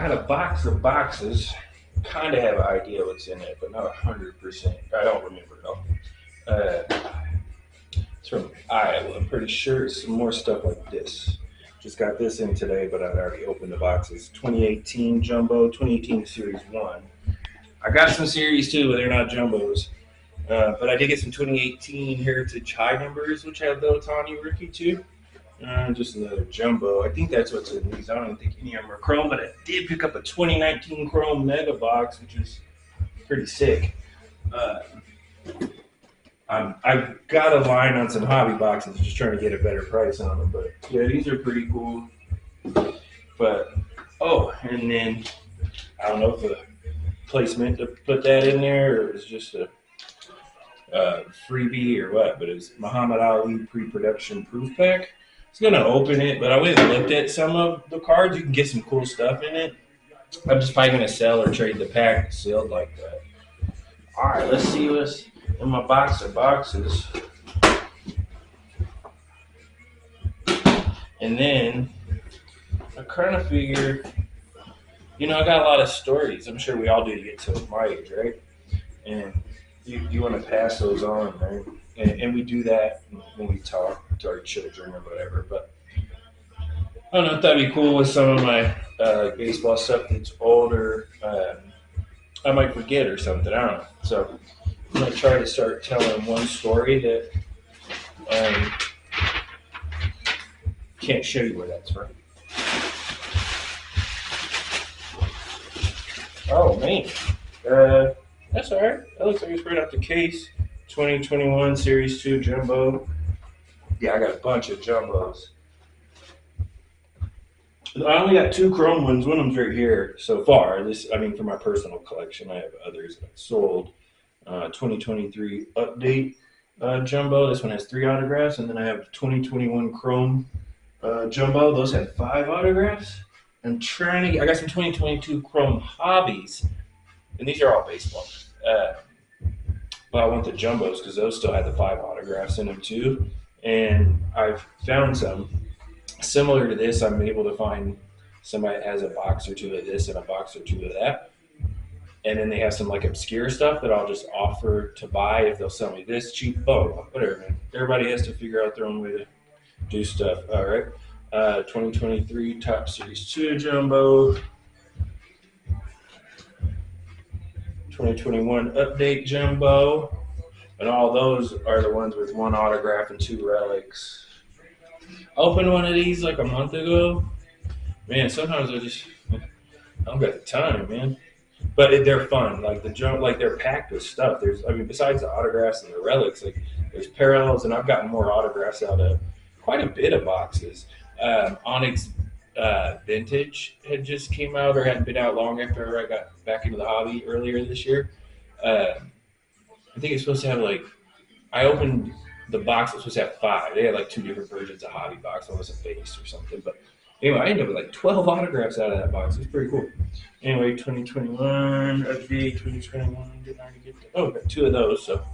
got a box of boxes. Kind of have an idea what's in it, but not 100%. I don't remember though. It's from Iowa. I'm pretty sure it's some more stuff like this. Just got this in today, but I'd already opened the boxes. 2018 Jumbo, 2018 Series 1. I got some Series 2, but they're not Jumbos. But I did get some 2018 Heritage High numbers, which have the Otani rookie too. Just another jumbo. I think that's what's in these. I don't even think any of them are chrome, but I did pick up a 2019 chrome mega box, which is pretty sick. I've got a line on some hobby boxes, just trying to get a better price on them. But yeah, these are pretty cool. But and then I don't know if the placement to put that in there or it's just a freebie or what, but it's Muhammad Ali pre-production proof pack. I was gonna open it, but I went and looked at some of the cards. You can get some cool stuff in it. I'm just probably gonna sell or trade the pack sealed like that. All right, let's see what's in my box of boxes. And then I kind of figure, I got a lot of stories. I'm sure we all do to get to my age, right? And you want to pass those on, right? And we do that when we talk to our children or whatever. But I don't know if that'd be cool with some of my baseball stuff that's older. I might forget or something. I don't know. So I'm going to try to start telling one story that can't show you where that's from. Oh, man. That's all right. That looks like it's right off the case. 2021 Series 2 Jumbo. Yeah, I got a bunch of Jumbos. I only got 2 chrome ones. One of them's right here so far. For my personal collection. I have others that I've sold. 2023 Update Jumbo. This one has 3 autographs. And then I have 2021 Chrome Jumbo. Those have 5 autographs. I got some 2022 Chrome Hobbies. And these are all baseball. But I want the Jumbos because those still have the 5 autographs in them too. And I've found some similar to this. I'm able to find somebody that has a box or 2 of this and a box or 2 of that. And then they have some like obscure stuff that I'll just offer to buy if they'll sell me this cheap. Whatever, man. Everybody has to figure out their own way to do stuff. All right. 2023 Top Series 2 Jumbo. 2021 Update Jumbo. And all those are the ones with 1 autograph and 2 relics. I opened one of these like a month ago. Man, sometimes I don't got the time, man. But they're fun. Like they're packed with stuff. Besides the autographs and the relics, like there's parallels, and I've gotten more autographs out of quite a bit of boxes. Onyx Vintage had just came out or hadn't been out long after I got back into the hobby earlier this year. I think it's supposed to have I opened the box, it was supposed to have 5. They had 2 different versions of hobby box. One was a base or something. But anyway, I ended up with 12 autographs out of that box. It was pretty cool. Anyway, 2021, update, 2021, didn't already get that. Oh, got 2 of those. So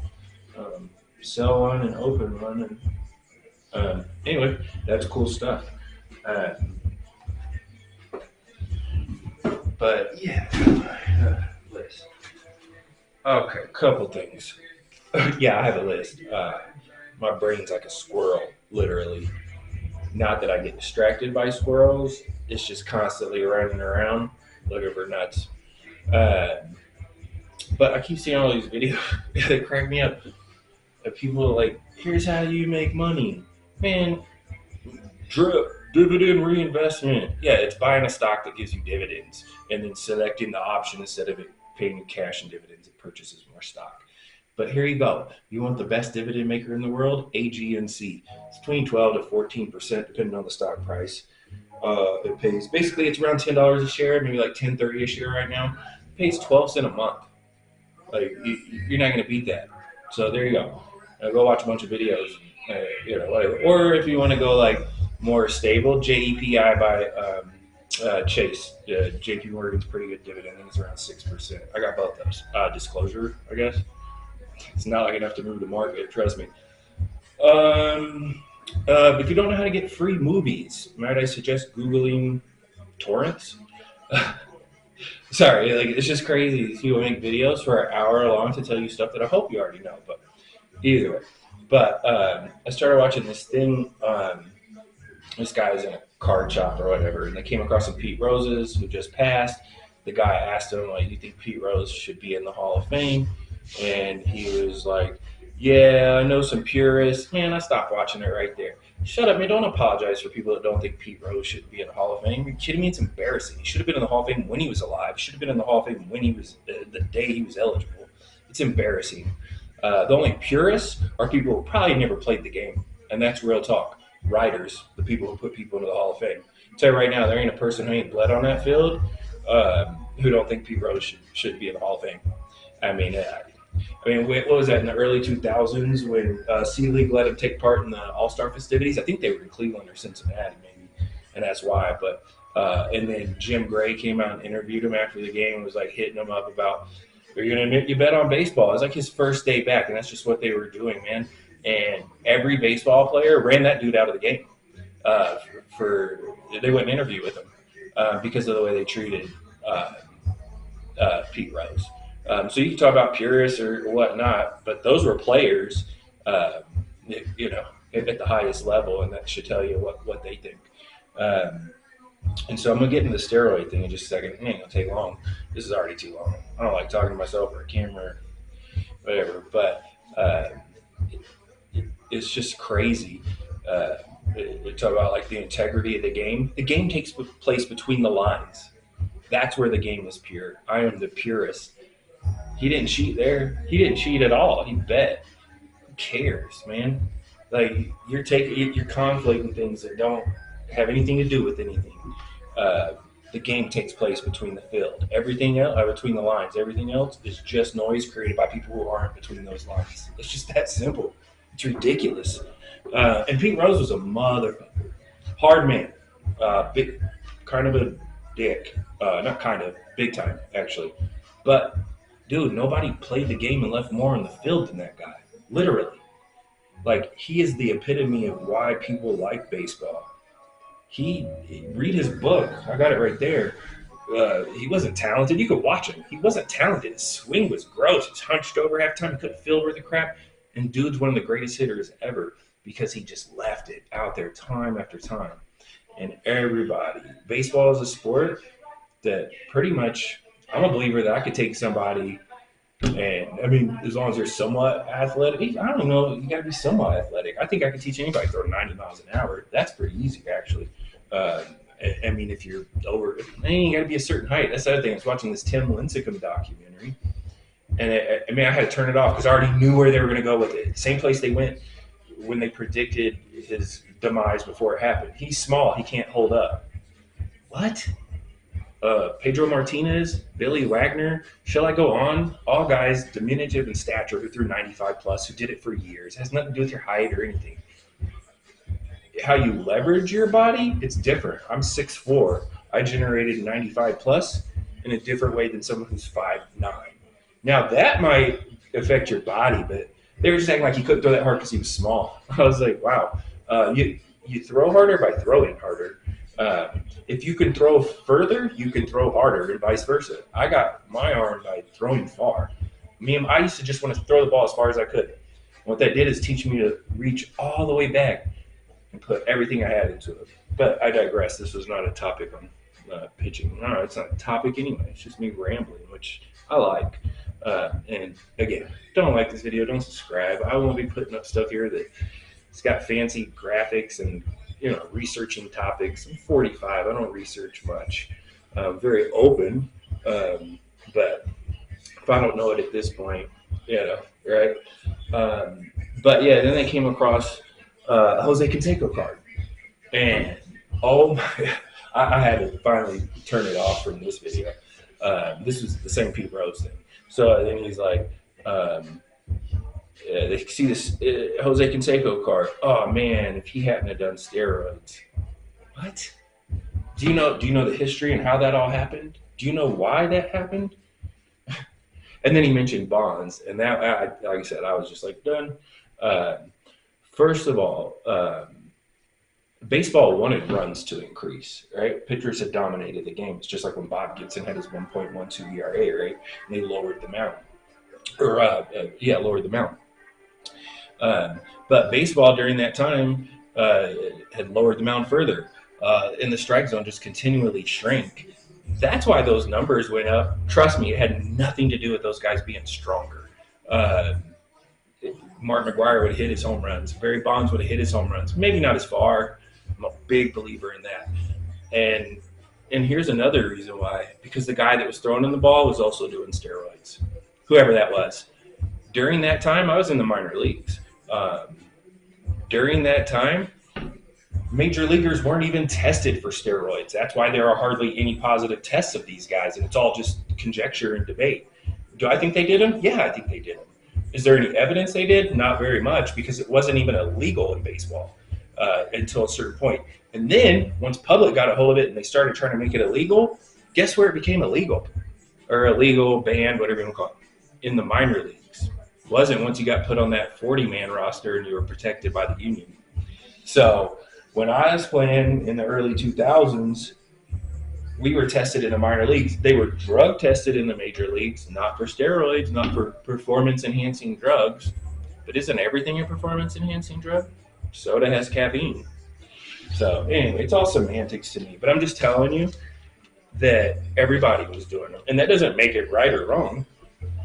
sell one and open one. And anyway, that's cool stuff. But yeah, list. Okay, couple things. Yeah, I have a list. My brain's like a squirrel, literally. Not that I get distracted by squirrels. It's just constantly running around looking for nuts. But I keep seeing all these videos that crack me up. People here's how you make money. Man, dividend reinvestment. Yeah, it's buying a stock that gives you dividends and then selecting the option instead of it paying you cash and dividends. It purchases more stock. But here you go. You want the best dividend maker in the world? AGNC. It's between 12 to 14%, depending on the stock price. It pays, basically, it's around $10 a share, maybe $10.30 a share right now. It pays 12 cents a month. You're not going to beat that. So there you go. Go watch a bunch of videos, whatever. Or if you want to go more stable, JEPI by Chase. JP Morgan's pretty good dividend. I think it's around 6%. I got both those. Disclosure, I guess. It's not enough to move the market, trust me. If you don't know how to get free movies, might I suggest Googling torrents? Sorry, like it's just crazy. These people make videos for an hour long to tell you stuff that I hope you already know. But either way, but I started watching this thing. This guy was in a card shop or whatever, and they came across some Pete Roses who just passed. The guy asked him, like, "Do you think Pete Rose should be in the Hall of Fame?" And he was like, "Yeah, I know some purists. Man, I stopped watching it right there. Shut up, man! Don't apologize for people that don't think Pete Rose should be in the Hall of Fame. Are you kidding me? It's embarrassing. He should have been in the Hall of Fame when he was alive. He should have been in the Hall of Fame when he was the day he was eligible. It's embarrassing. The only purists are people who probably never played the game, and that's real talk. Writers, the people who put people into the Hall of Fame. I'll tell you right now, there ain't a person who ain't bled on that field who don't think Pete Rose should be in the Hall of Fame. I mean, what was that in the early 2000s when C League let him take part in the All Star festivities? I think they were in Cleveland or Cincinnati, maybe, and that's why. But and then Jim Gray came out and interviewed him after the game and was like hitting him up about, "Are you gonna admit you bet on baseball?" It was like his first day back, and that's just what they were doing, man. And every baseball player ran that dude out of the game. Uh, for they wouldn't interview with him because of the way they treated uh, Pete Rose. So you can talk about purists or whatnot, but those were players, uh, you know, at the highest level, and that should tell you what they think. Um, and so I'm gonna get into the steroid thing in just a second. It ain't gonna take long. This is already too long. I don't like talking to myself or a camera, or whatever. But it's just crazy. We talk about like the integrity of the game. The game takes place between the lines. That's where the game is pure. I am the purist. He didn't cheat there. He didn't cheat at all. He bet. Who cares, man? Like you're conflating things that don't have anything to do with anything. Uh, the game takes place between the field. Everything else, between the lines. Everything else is just noise created by people who aren't between those lines. It's just that simple. It's ridiculous. And Pete Rose was a motherfucker, hard man, big, kind of a dick. Not kind of, big time actually. But dude, nobody played the game and left more on the field than that guy. Literally, like he is the epitome of why people like baseball. He read his book. I got it right there. He wasn't talented. You could watch him. He wasn't talented. His swing was gross. He was hunched over half time. He couldn't field worth a crap. And dude's one of the greatest hitters ever because he just left it out there time after time. And everybody, baseball is a sport that pretty much, I'm a believer that I could take somebody, and I mean, as long as they're somewhat athletic, I don't know, you got to be somewhat athletic. I think I could teach anybody to throw 90 miles an hour. That's pretty easy, actually. Uh, I mean, if you're over, you got to be a certain height. That's the other thing. I was watching this Tim Lincecum documentary, and I had to turn it off because I already knew where they were going to go with it. Same place they went when they predicted his demise before it happened. He's small. He can't hold up. What? Pedro Martinez, Billy Wagner, shall I go on? All guys diminutive in stature who threw 95 plus, who did it for years. It has nothing to do with your height or anything. How you leverage your body, it's different. I'm 6'4". I generated 95 plus in a different way than someone who's 5'9". Now that might affect your body, but they were just acting like he couldn't throw that hard because he was small. I was like, wow, you throw harder by throwing harder. If you can throw further, you can throw harder, and vice versa. I got my arm by throwing far. I used to just want to throw the ball as far as I could. What that did is teach me to reach all the way back and put everything I had into it. But I digress. This was not a topic on pitching. No, it's not a topic anyway. It's just me rambling, which I like. And again, don't like this video, don't subscribe. I won't be putting up stuff here that it's got fancy graphics and researching topics. I'm 45. I don't research much. I'm very open, but if I don't know it at this point, right? But yeah, then they came across Jose Canseco card, and oh my, I had to finally turn it off from this video. This was the same Pete Rose thing. So then he's like, they see this Jose Canseco card. Oh man, if he hadn't have done steroids, what? Do you know the history and how that all happened? Do you know why that happened? And then he mentioned bonds, and that, like I said, I was just like done. First of all, Baseball wanted runs to increase, right? Pitchers had dominated the game. It's just like when Bob Gibson had his 1.12 ERA, right? And they lowered the mound, lowered the mound. But baseball during that time had lowered the mound further, and the strike zone just continually shrank. That's why those numbers went up. Trust me, it had nothing to do with those guys being stronger. Uh, Mark McGwire would have hit his home runs. Barry Bonds would have hit his home runs. Maybe not as far. I'm a big believer in that. And here's another reason why. Because the guy that was throwing in the ball was also doing steroids. Whoever that was. During that time, I was in the minor leagues. During that time, major leaguers weren't even tested for steroids. That's why there are hardly any positive tests of these guys, and it's all just conjecture and debate. Do I think they did them? Yeah, I think they did them. Is there any evidence they did? Not very much, because it wasn't even illegal in baseball until a certain point. And then, once public got a hold of it and they started trying to make it illegal, guess where it became illegal? Or illegal, banned, whatever you want to call it. In the minor leagues. It wasn't once you got put on that 40-man roster and you were protected by the union. So when I was playing in the early 2000s, we were tested in the minor leagues. They were drug tested in the major leagues, not for steroids, not for performance-enhancing drugs. But isn't everything a performance-enhancing drug? Soda has caffeine. So anyway, it's all semantics to me. But I'm just telling you that everybody was doing it. And that doesn't make it right or wrong.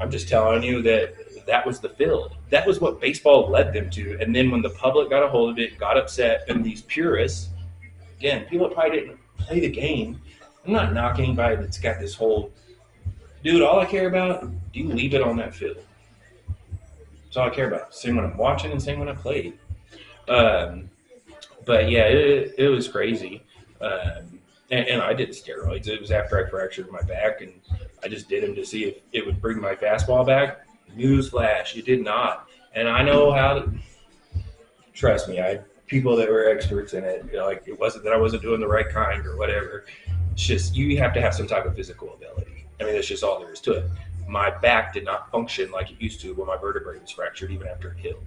I'm just telling you that was the field. That was what baseball led them to. And then when the public got a hold of it, got upset, and these purists, again, people that probably didn't play the game. I'm not knocking anybody that's got this whole, dude, all I care about, do you leave it on that field? That's all I care about. Same when I'm watching and same when I played. But yeah, it was crazy. And I did steroids. It was after I fractured my back, and I just did them to see if it would bring my fastball back. Newsflash, it did not. And I know how to, trust me, I had people that were experts in it. You know, like, it wasn't that I wasn't doing the right kind or whatever. It's just you have to have some type of physical ability. I mean, that's just all there is to it. My back did not function like it used to when my vertebrae was fractured, even after it healed.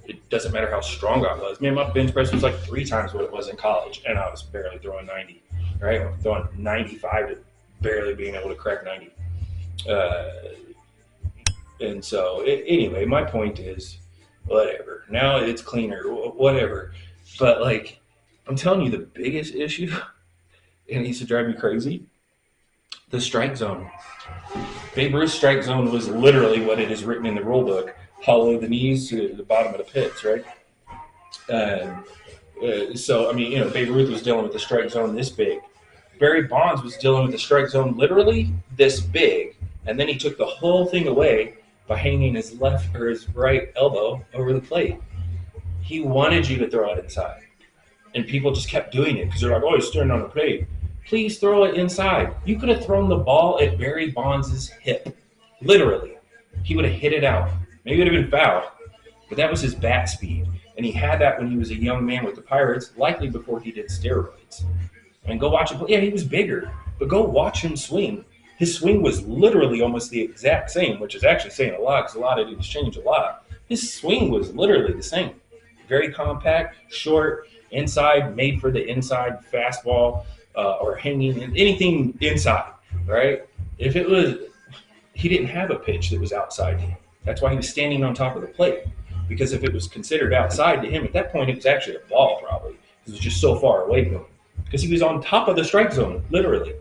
It doesn't matter how strong I was. Man, my bench press was like 3 times what it was in college, and I was barely throwing 90. Right, I'm throwing 95 to barely being able to crack 90. And so, anyway, my point is, whatever. Now it's cleaner, whatever. But like, I'm telling you, the biggest issue, and it used to drive me crazy, the strike zone. Babe Ruth's strike zone was literally what it is written in the rule book. Hollow the knees to the bottom of the pits, right? So, I mean, you know, Babe Ruth was dealing with the strike zone this big. Barry Bonds was dealing with the strike zone literally this big, and then he took the whole thing away by hanging his left or his right elbow over the plate. He wanted you to throw it inside, and people just kept doing it because they're like, oh, he's staring on the plate. Please throw it inside. You could have thrown the ball at Barry Bonds' hip, literally. He would have hit it out. Maybe it would have been foul, but that was his bat speed. And he had that when he was a young man with the Pirates, likely before he did steroids. I mean, go watch him play. Yeah, he was bigger, but go watch him swing. His swing was literally almost the exact same, which is actually saying a lot because a lot of dudes change a lot. His swing was literally the same. Very compact, short, inside, made for the inside fastball or hanging, anything inside, right? If it was, he didn't have a pitch that was outside him. That's why he was standing on top of the plate. Because if it was considered outside to him, at that point, it was actually a ball probably. It was just so far away from him. Because he was on top of the strike zone, literally.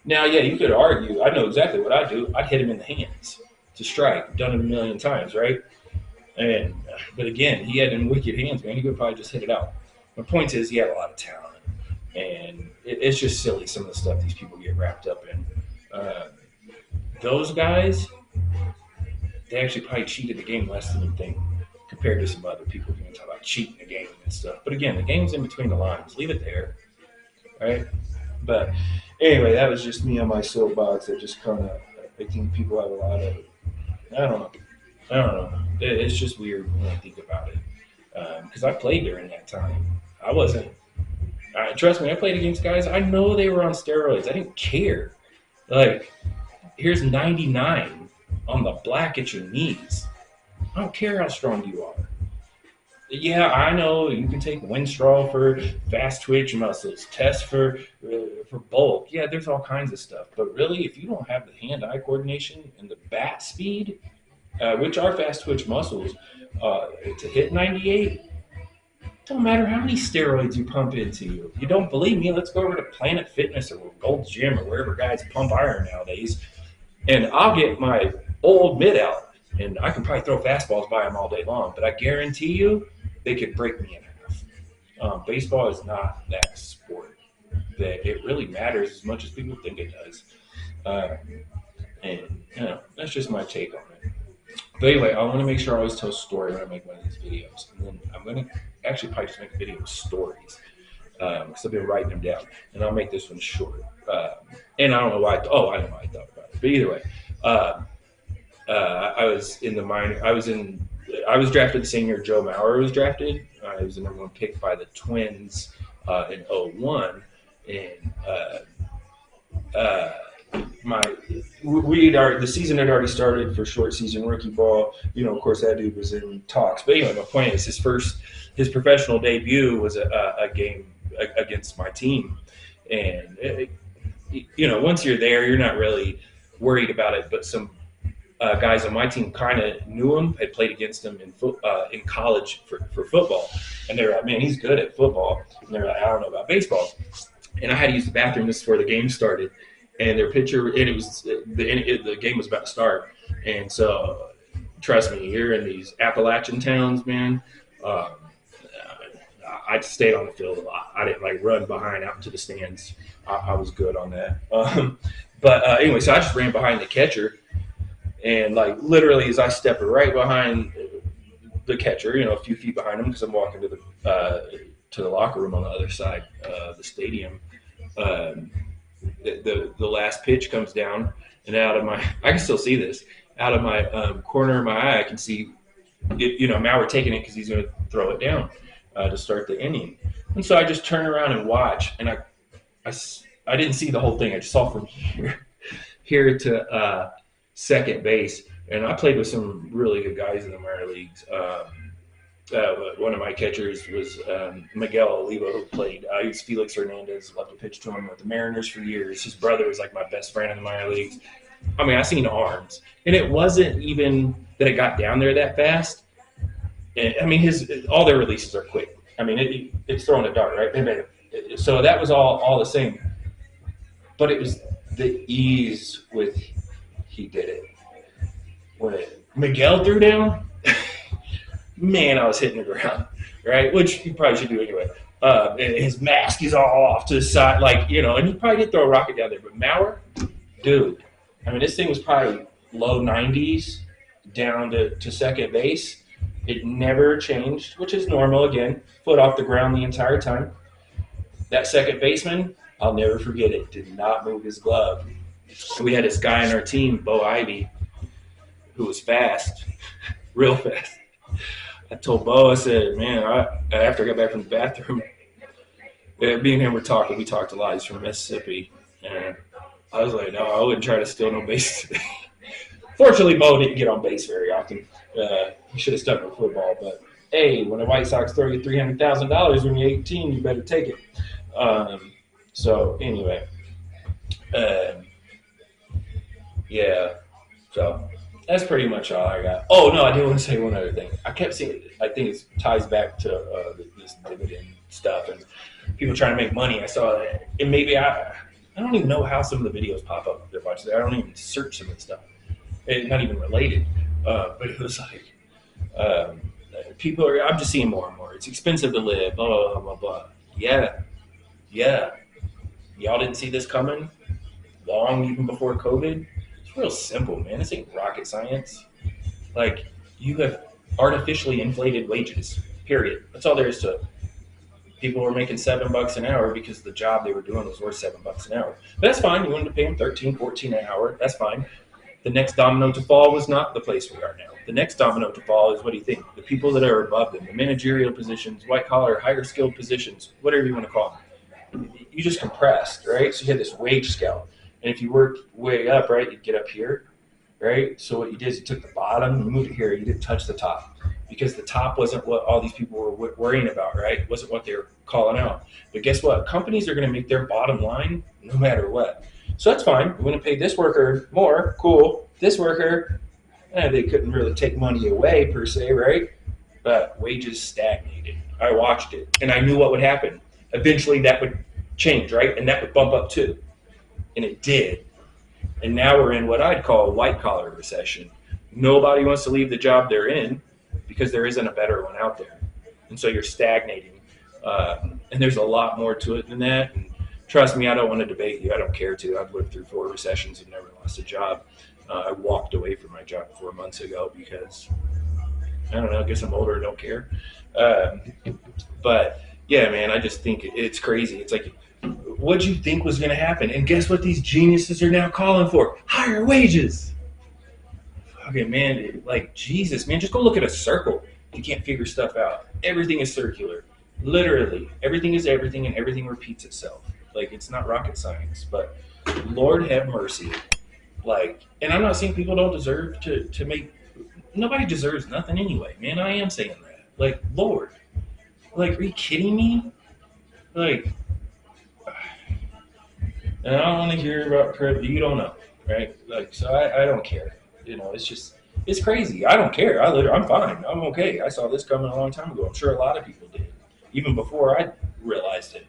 Now, yeah, you could argue. I know exactly what I'd do. I'd hit him in the hands to strike. Done it a million times, right? But again, he had them wicked hands, man. He could probably just hit it out. My point is, he had a lot of talent. And it's just silly, some of the stuff these people get wrapped up in. Those guys, they actually probably cheated the game less than you think compared to some other people who talk about cheating the game and stuff. But again, the game's in between the lines. Leave it there, right? But anyway, that was just me on my soapbox. I just kind of, I think people have a lot of, I don't know. It's just weird when I think about it. Because I played during that time. I wasn't, trust me, I played against guys, I know they were on steroids. I didn't care. Like, here's 99 on the black at your knees. I don't care how strong you are. Yeah, I know you can take Winstrol for fast twitch muscles, test for bulk. Yeah, there's all kinds of stuff. But really, if you don't have the hand-eye coordination and the bat speed, which are fast twitch muscles, to hit 98, don't matter how many steroids you pump into you. You don't believe me? Let's go over to Planet Fitness or Gold's Gym or wherever guys pump iron nowadays, and I'll get my old mid out, and I can probably throw fastballs by them all day long. But I guarantee you, they could break me in half. Baseball is not that sport that it really matters as much as people think it does. Uh, and that's just my take on it. But anyway, I want to make sure I always tell a story when I make one of these videos. And then I'm going to actually probably just make a video with stories because I've been writing them down. And I'll make this one short. And I don't know why. I know why I thought about it. But either way, I was in the minor. I was drafted the same year Joe Mauer was drafted. He was the number one pick by the Twins in '01. And the season had already started for short season rookie ball. Of course, that dude was in talks. But anyway, my point is his professional debut was a game against my team, and once you're there, you're not really worried about it. But some guys on my team kind of knew him, had played against him in college for football, and they were like, "Man, he's good at football." And they were like, "I don't know about baseball." And I had to use the bathroom just before the game started. And their pitcher, and it was the game was about to start, and so trust me, you're in these Appalachian towns, man. I stayed on the field a lot. I didn't run behind out into the stands. I was good on that. But anyway, so I just ran behind the catcher, and literally as I stepped right behind the catcher, a few feet behind him because I'm walking to the locker room on the other side of the stadium. The last pitch comes down, and I can still see this, out of my corner of my eye, I can see Mauer taking it because he's going to throw it down to start the inning. And so I just turn around and watch, and I didn't see the whole thing. I just saw from here to second base, and I played with some really good guys in the minor leagues. One of my catchers was Miguel Oliva, who played. He was Felix Hernandez. Loved to pitch to him with the Mariners for years. His brother was my best friend in the minor leagues. I mean, I seen arms, and it wasn't even that it got down there that fast. I mean, all their releases are quick. I mean, it's throwing a dart, right? So that was all the same. But it was the ease with he did it. When Miguel threw down, man, I was hitting the ground, right? Which you probably should do anyway. And his mask is all off to the side, and he probably did throw a rocket down there. But Mauer, dude, I mean, this thing was probably low 90s down to second base. It never changed, which is normal. Again, foot off the ground the entire time. That second baseman, I'll never forget it, did not move his glove. We had this guy on our team, Bo Ivy, who was fast, real fast. I told Bo, I said, man, after I got back from the bathroom, me and him were talking. We talked a lot. He's from Mississippi. And I was like, no, I wouldn't try to steal no bases today. Fortunately, Bo didn't get on base very often. He should have stuck with football. But, hey, when the White Sox throw you $300,000 when you're 18, you better take it. So, anyway. Yeah. So, that's pretty much all I got. Oh, no, I do want to say one other thing. I kept seeing, I think it ties back to this dividend stuff and people trying to make money. I saw that. And maybe I don't even know how some of the videos pop up. I don't even search some of the stuff. It's not even related. But it was I'm just seeing more and more. It's expensive to live, blah, blah, blah, blah. Yeah. Y'all didn't see this coming long even before COVID? It's real simple, man. This ain't rocket science. You have artificially inflated wages, period. That's all there is to it. People were making $7 an hour because the job they were doing was worth $7 an hour. But that's fine. You wanted to pay them $13, $14 an hour. That's fine. The next domino to fall was not the place we are now. The next domino to fall is, what do you think? The people that are above them, the managerial positions, white-collar, higher-skilled positions, whatever you want to call them. You just compressed, right? So you had this wage scale. And if you worked way up, right, you'd get up here, right? So what you did is you took the bottom, you moved it here, you didn't touch the top. because the top wasn't what all these people were worrying about, right? It wasn't what they were calling out. But guess what? Companies are going to make their bottom line no matter what. So that's fine. We're going to pay this worker more. Cool. This worker, they couldn't really take money away per se, right? But wages stagnated. I watched it, and I knew what would happen. Eventually, that would change, right? And that would bump up too. And it did. And now we're in what I'd call a white-collar recession. Nobody wants to leave the job they're in because there isn't a better one out there. And so you're stagnating. And there's a lot more to it than that. And trust me, I don't want to debate you. I don't care to. I've lived through 4 recessions and never lost a job. I walked away from my job 4 months ago because, I don't know, I guess I'm older and don't care. But, yeah, man, I just think it's crazy. It's like, what'd you think was going to happen? And guess what these geniuses are now calling for? Higher wages. Okay, man, like, Jesus, man, just go look at a circle. You can't figure stuff out. Everything is circular. Literally, everything is everything, and everything repeats itself. Like, it's not rocket science, but Lord have mercy. Like, and I'm not saying people don't deserve to make, nobody deserves nothing anyway, man. I am saying that. Like, Lord. Like, are you kidding me? Like, and I don't want to hear about credit. You don't know, right? Like, so I don't care. You know, it's just, it's crazy. I don't care. I'm fine. I'm okay. I saw this coming a long time ago. I'm sure a lot of people did, even before I realized it.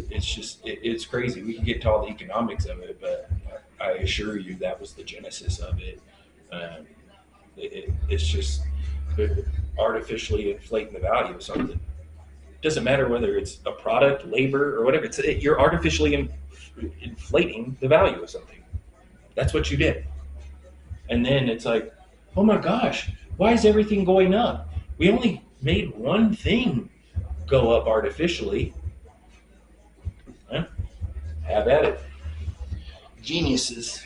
It's just, it's crazy. We can get to all the economics of it, but I assure you that was the genesis of it. It's just artificially inflating the value of something. It doesn't matter whether it's a product, labor, or whatever. You're artificially inflating the value of something. That's what you did. And then it's like, oh my gosh, why is everything going up? We only made one thing go up artificially. Huh? Have at it. Geniuses.